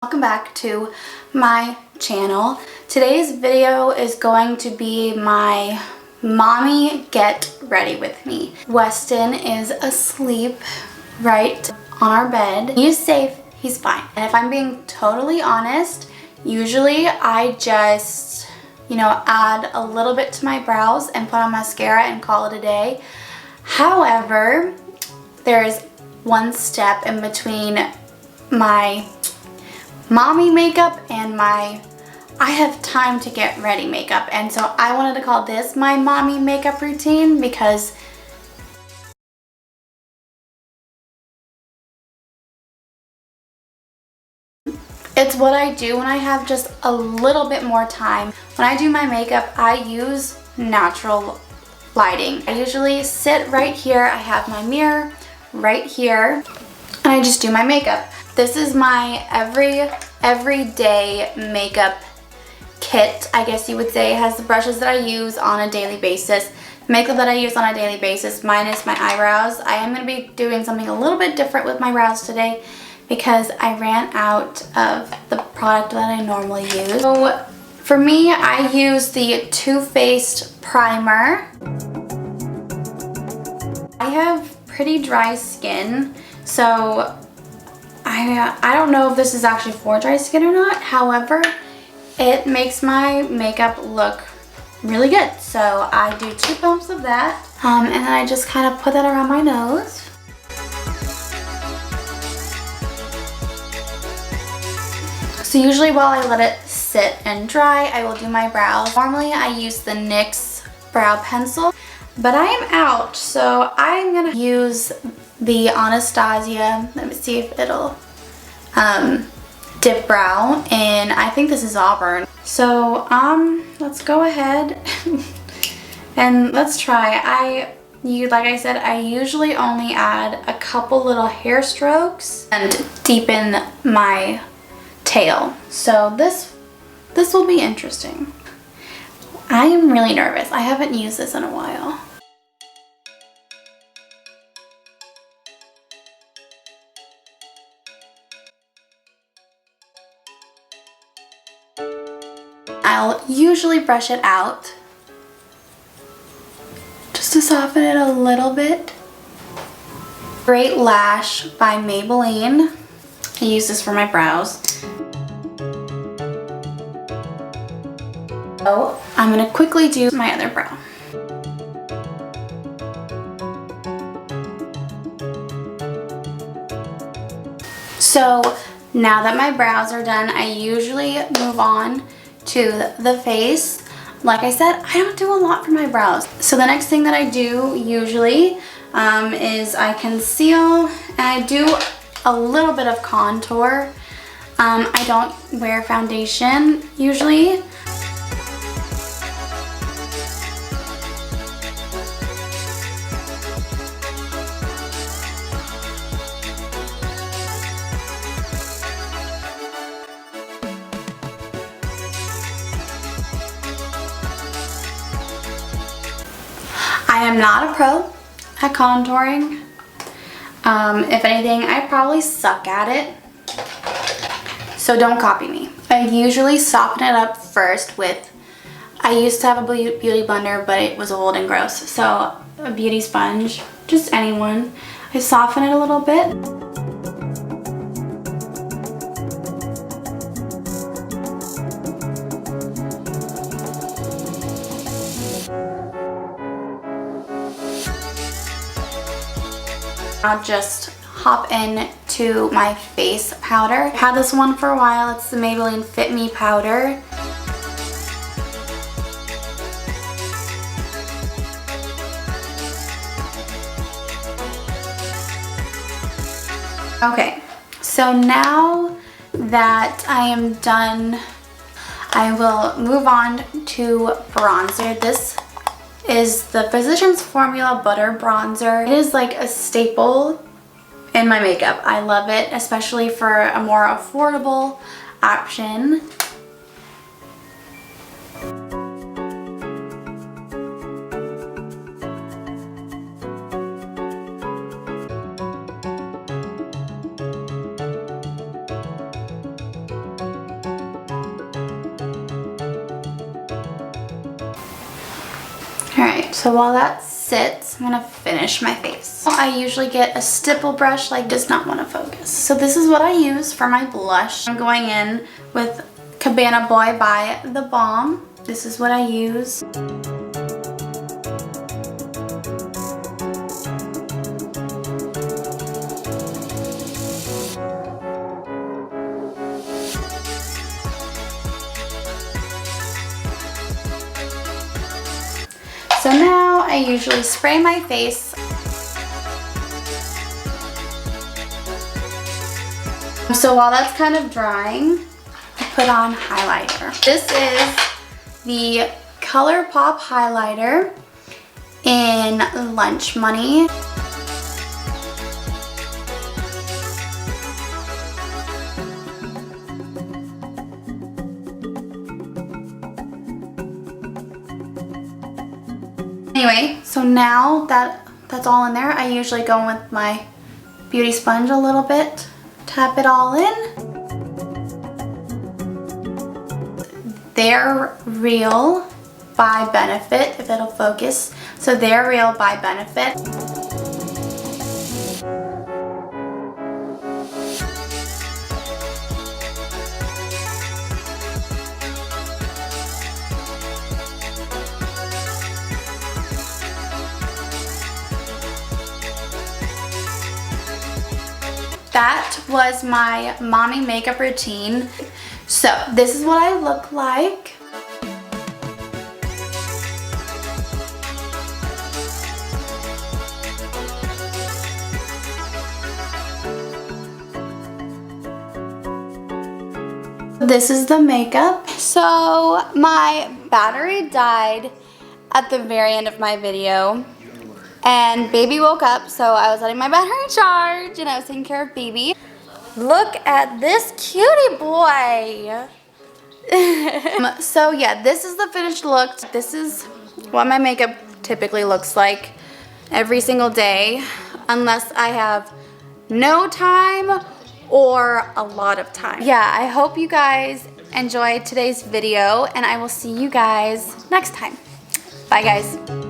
Welcome back to my channel. Today's video is going to be my mommy get ready with me. Weston is asleep right on our bed. He is safe, he's fine. And if I'm being totally honest, usually I just, add a little bit to my brows and put on mascara and call it a day. However, there's one step in between my mommy makeup and my I have time to get ready makeup, and so I wanted to call this my mommy makeup routine because it's what I do when I have just a little bit more time. When I do my makeup, I use natural lighting. I usually sit right here. I have my mirror right here and I just do my makeup. This is my everyday makeup kit, I guess you would say. It has the brushes that I use on a daily basis, makeup that I use on a daily basis, minus my eyebrows. I am going to be doing something a little bit different with my brows today because I ran out of the product that I normally use. So for me, I use the Too Faced primer. I have pretty dry skin, so I don't know if this is actually for dry skin or not. However, it makes my makeup look really good. So I do 2 pumps of that, and then I just kind of put that around my nose. So usually while I let it sit and dry, I will do my brows. Normally I use the NYX brow pencil, but I am out, so I'm gonna use the Anastasia, let me see if it'll dip brow, and I think this is Auburn. So let's go ahead and let's try. Like I said, I usually only add a couple little hair strokes and deepen my tail. So this will be interesting. I am really nervous. I haven't used this in a while. I'll usually brush it out just to soften it a little bit. Great Lash by Maybelline. I use this for my brows. So I'm going to quickly do my other brow. So now that my brows are done, I usually move on to the face. Like I said, I don't do a lot for my brows. So the next thing that I do usually is I conceal, and I do a little bit of contour. I don't wear foundation usually. I am not a pro at contouring. If anything, I probably suck at it. So don't copy me. I usually soften it up first with, I used to have a beauty blender, but it was old and gross. So a beauty sponge, just anyone. I soften it a little bit. I'll just hop in to my face powder. I've had this one for a while. It's the Maybelline Fit Me powder. Okay, so now that I am done, I will move on to bronzer. This is the Physicians Formula Butter Bronzer. It is like a staple in my makeup. I love it, especially for a more affordable option. Alright, so while that sits, I'm gonna finish my face. I usually get a stipple brush, like does not want to focus. So this is what I use for my blush. I'm going in with Cabana Boy by The Balm. This is what I use. So now I usually spray my face. So while that's kind of drying, I put on highlighter. This is the ColourPop highlighter in Lunch Money. Anyway, so now that that's all in there, I usually go in with my beauty sponge a little bit, tap it all in. They're Real by Benefit, if it'll focus. So They're Real by Benefit. That was my mommy makeup routine. So this is what I look like. This is the makeup. So my battery died at the very end of my video. And baby woke up, so I was letting my battery charge and I was taking care of baby. Look at this cutie boy. So yeah, this is the finished look. This is what my makeup typically looks like every single day, unless I have no time or a lot of time. Yeah, I hope you guys enjoyed today's video and I will see you guys next time. Bye guys.